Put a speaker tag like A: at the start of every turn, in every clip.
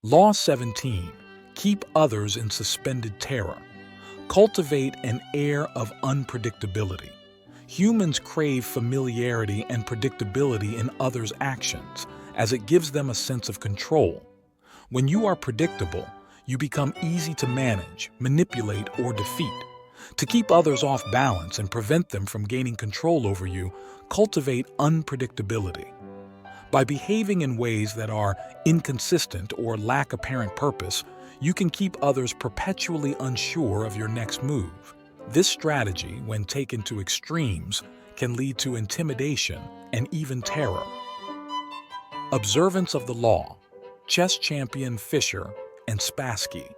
A: Law 17. Keep others in suspended terror. Cultivate an air of unpredictability. Humans crave familiarity and predictability in others' actions, as it gives them a sense of control. When you are predictable, you become easy to manage, manipulate, or defeat. To keep others off balance and prevent them from gaining control over you, cultivate unpredictability. By behaving in ways that are inconsistent or lack apparent purpose, you can keep others perpetually unsure of your next move. This strategy, when taken to extremes, can lead to intimidation and even terror. Observance of the law. Chess champion Fischer and Spassky.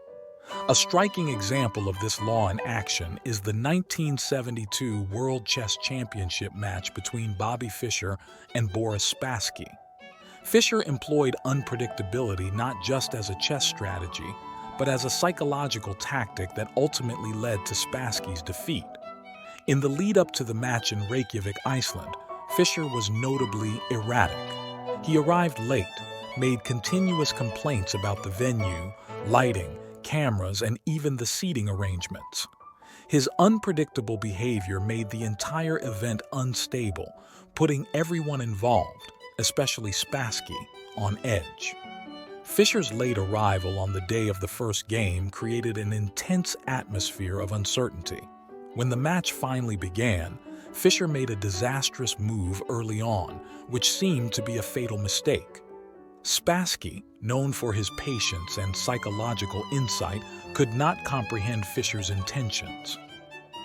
A: A striking example of this law in action is the 1972 World Chess Championship match between Bobby Fischer and Boris Spassky. Fischer employed unpredictability not just as a chess strategy, but as a psychological tactic that ultimately led to Spassky's defeat. In the lead-up to the match in Reykjavik, Iceland, Fischer was notably erratic. He arrived late, made continuous complaints about the venue, lighting, cameras, and even the seating arrangements. His unpredictable behavior made the entire event unstable, putting everyone involved, especially Spassky, on edge. Fischer's late arrival on the day of the first game created an intense atmosphere of uncertainty. When the match finally began, Fischer made a disastrous move early on, which seemed to be a fatal mistake. Spassky, known for his patience and psychological insight, could not comprehend Fischer's intentions.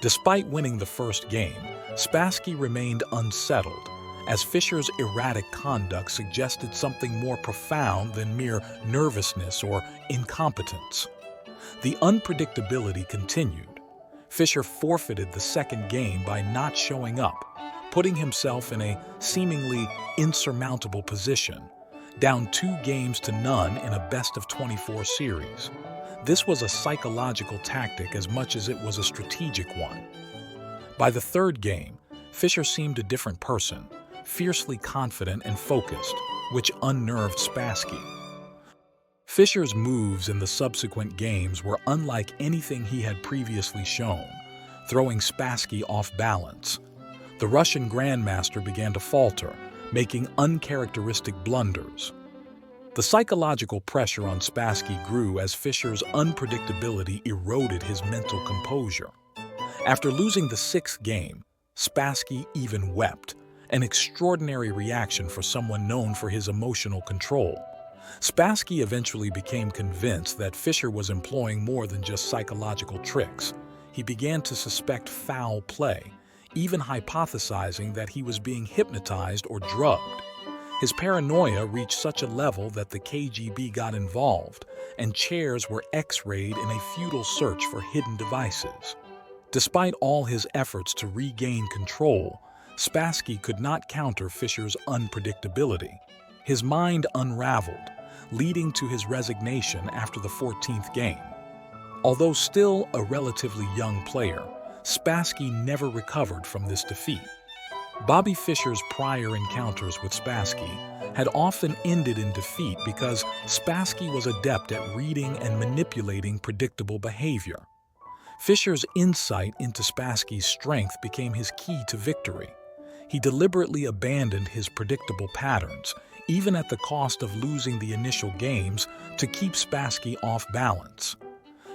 A: Despite winning the first game, Spassky remained unsettled, as Fischer's erratic conduct suggested something more profound than mere nervousness or incompetence. The unpredictability continued. Fischer forfeited the second game by not showing up, putting himself in a seemingly insurmountable position, down 2-0 in a best-of-24 series. This was a psychological tactic as much as it was a strategic one. By the third game, Fischer seemed a different person, fiercely confident and focused, which unnerved Spassky. Fischer's moves in the subsequent games were unlike anything he had previously shown, throwing Spassky off balance. The Russian grandmaster began to falter, making uncharacteristic blunders. The psychological pressure on Spassky grew as Fischer's unpredictability eroded his mental composure. After losing the sixth game, Spassky even wept, an extraordinary reaction for someone known for his emotional control. Spassky eventually became convinced that Fischer was employing more than just psychological tricks. He began to suspect foul play, even hypothesizing that he was being hypnotized or drugged. His paranoia reached such a level that the KGB got involved, and chairs were X-rayed in a futile search for hidden devices. Despite all his efforts to regain control, Spassky could not counter Fischer's unpredictability. His mind unraveled, leading to his resignation after the 14th game. Although still a relatively young player, Spassky never recovered from this defeat. Bobby Fischer's prior encounters with Spassky had often ended in defeat because Spassky was adept at reading and manipulating predictable behavior. Fischer's insight into Spassky's strength became his key to victory. He deliberately abandoned his predictable patterns, even at the cost of losing the initial games, to keep Spassky off balance.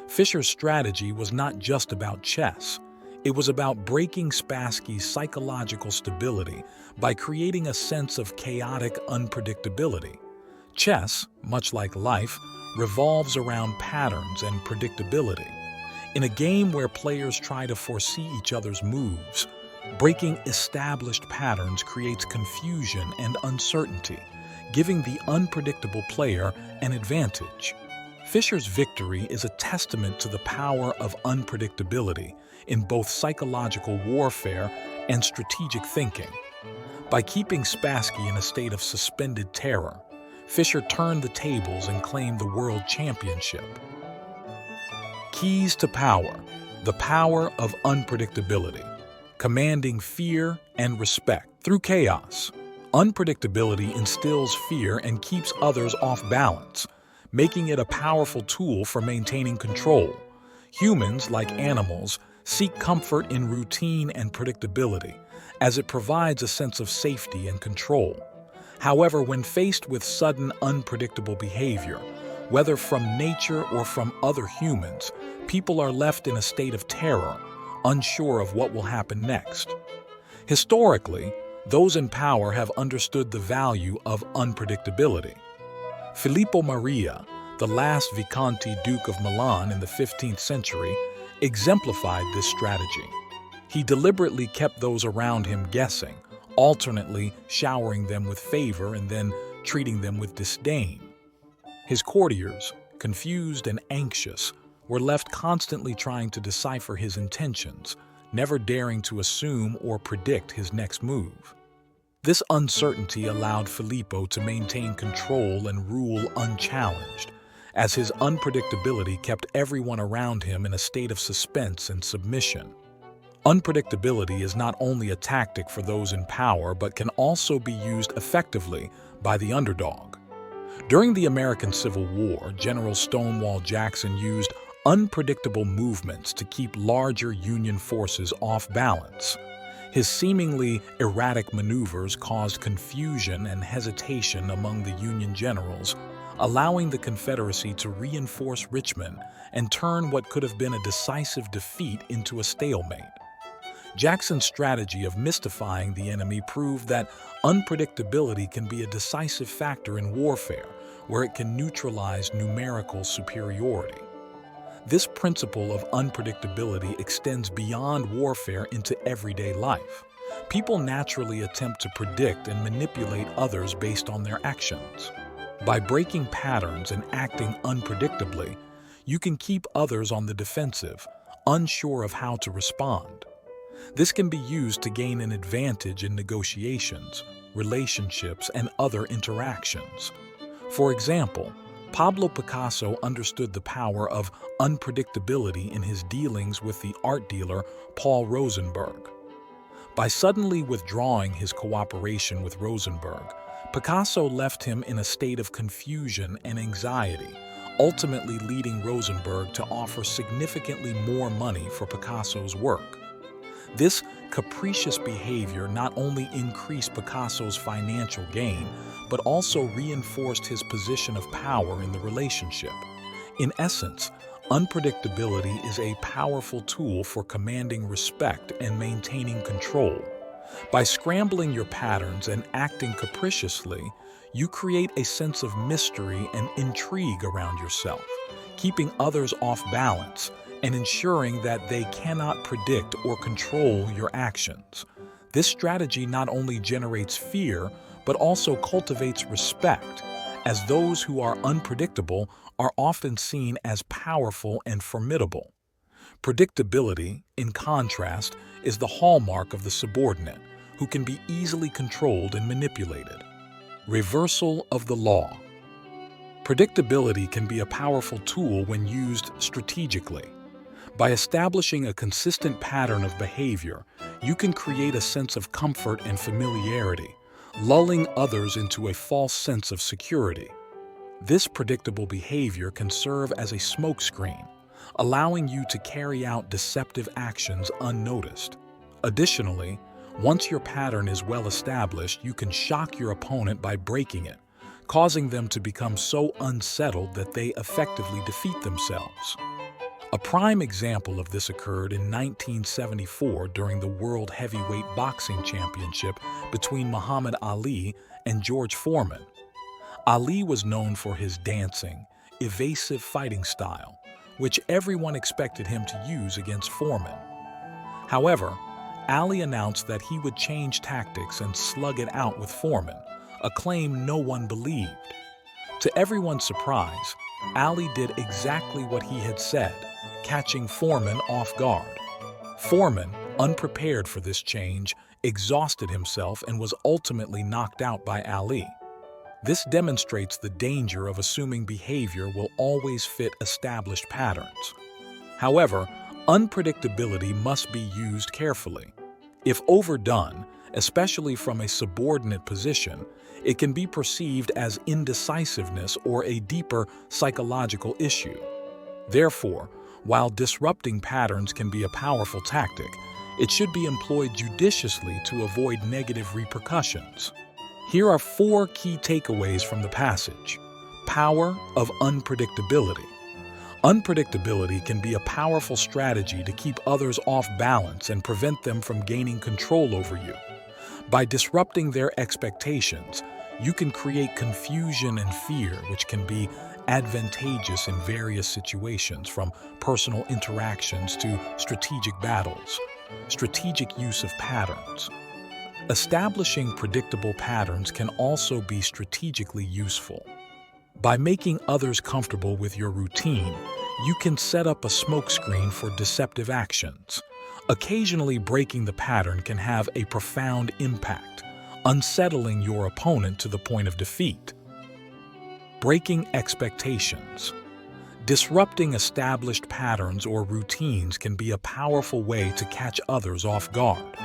A: Fischer's strategy was not just about chess. It was about breaking Spassky's psychological stability by creating a sense of chaotic unpredictability. Chess, much like life, revolves around patterns and predictability. In a game where players try to foresee each other's moves, breaking established patterns creates confusion and uncertainty, giving the unpredictable player an advantage. Fischer's victory is a testament to the power of unpredictability in both psychological warfare and strategic thinking. By keeping Spassky in a state of suspended terror, Fischer turned the tables and claimed the world championship. Keys to power: the power of unpredictability, commanding fear and respect through chaos. Unpredictability instills fear and keeps others off balance, making it a powerful tool for maintaining control. Humans, like animals, seek comfort in routine and predictability, as it provides a sense of safety and control. However, when faced with sudden, unpredictable behavior, whether from nature or from other humans, people are left in a state of terror, unsure of what will happen next. Historically, those in power have understood the value of unpredictability. Filippo Maria, the last Visconti Duke of Milan in the 15th century, exemplified this strategy. He deliberately kept those around him guessing, alternately showering them with favor and then treating them with disdain. His courtiers, confused and anxious, were left constantly trying to decipher his intentions, never daring to assume or predict his next move. This uncertainty allowed Filippo to maintain control and rule unchallenged, as his unpredictability kept everyone around him in a state of suspense and submission. Unpredictability is not only a tactic for those in power, but can also be used effectively by the underdog. During the American Civil War, General Stonewall Jackson used unpredictable movements to keep larger Union forces off balance. His seemingly erratic maneuvers caused confusion and hesitation among the Union generals, allowing the Confederacy to reinforce Richmond and turn what could have been a decisive defeat into a stalemate. Jackson's strategy of mystifying the enemy proved that unpredictability can be a decisive factor in warfare, where it can neutralize numerical superiority. This principle of unpredictability extends beyond warfare into everyday life. People naturally attempt to predict and manipulate others based on their actions. By breaking patterns and acting unpredictably, you can keep others on the defensive, unsure of how to respond. This can be used to gain an advantage in negotiations, relationships, and other interactions. For example, Pablo Picasso understood the power of unpredictability in his dealings with the art dealer Paul Rosenberg. By suddenly withdrawing his cooperation with Rosenberg, Picasso left him in a state of confusion and anxiety, ultimately leading Rosenberg to offer significantly more money for Picasso's work. This capricious behavior not only increased Picasso's financial gain, but also reinforced his position of power in the relationship. In essence, unpredictability is a powerful tool for commanding respect and maintaining control. By scrambling your patterns and acting capriciously, you create a sense of mystery and intrigue around yourself, keeping others off balance and ensuring that they cannot predict or control your actions. This strategy not only generates fear, but also cultivates respect, as those who are unpredictable are often seen as powerful and formidable. Predictability, in contrast, is the hallmark of the subordinate, who can be easily controlled and manipulated. Reversal of the law. Predictability can be a powerful tool when used strategically. By establishing a consistent pattern of behavior, you can create a sense of comfort and familiarity, lulling others into a false sense of security. This predictable behavior can serve as a smokescreen, allowing you to carry out deceptive actions unnoticed. Additionally, once your pattern is well established, you can shock your opponent by breaking it, causing them to become so unsettled that they effectively defeat themselves. A prime example of this occurred in 1974 during the World Heavyweight Boxing Championship between Muhammad Ali and George Foreman. Ali was known for his dancing, evasive fighting style, which everyone expected him to use against Foreman. However, Ali announced that he would change tactics and slug it out with Foreman, a claim no one believed. To everyone's surprise, Ali did exactly what he had said, catching Foreman off guard. Foreman, unprepared for this change, exhausted himself and was ultimately knocked out by Ali. This demonstrates the danger of assuming behavior will always fit established patterns. However, unpredictability must be used carefully. If overdone, especially from a subordinate position, it can be perceived as indecisiveness or a deeper psychological issue. Therefore, while disrupting patterns can be a powerful tactic, it should be employed judiciously to avoid negative repercussions. Here are 4 key takeaways from the passage. Power of unpredictability. Unpredictability can be a powerful strategy to keep others off balance and prevent them from gaining control over you. By disrupting their expectations, you can create confusion and fear, which can be advantageous in various situations, from personal interactions to strategic battles. Strategic use of patterns. Establishing predictable patterns can also be strategically useful. By making others comfortable with your routine, you can set up a smokescreen for deceptive actions. Occasionally breaking the pattern can have a profound impact, unsettling your opponent to the point of defeat. Breaking expectations. Disrupting established patterns or routines can be a powerful way to catch others off guard.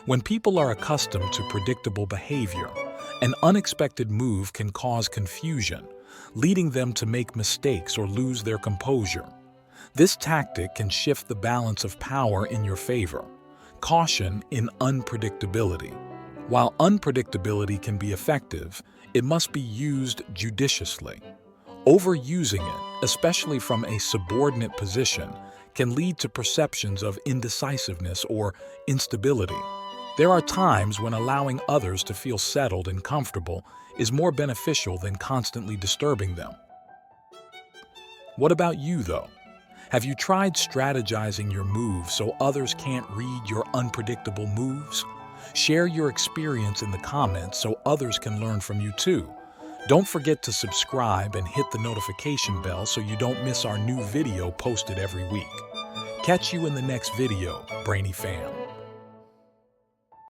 A: When people are accustomed to predictable behavior, an unexpected move can cause confusion, leading them to make mistakes or lose their composure. This tactic can shift the balance of power in your favor. Caution in unpredictability. While unpredictability can be effective, it must be used judiciously. Overusing it, especially from a subordinate position, can lead to perceptions of indecisiveness or instability. There are times when allowing others to feel settled and comfortable is more beneficial than constantly disturbing them. What about you, though? Have you tried strategizing your moves so others can't read your unpredictable moves? Share your experience in the comments so others can learn from you too. Don't forget to subscribe and hit the notification bell so you don't miss our new video posted every week. Catch you in the next video, Brainy fam.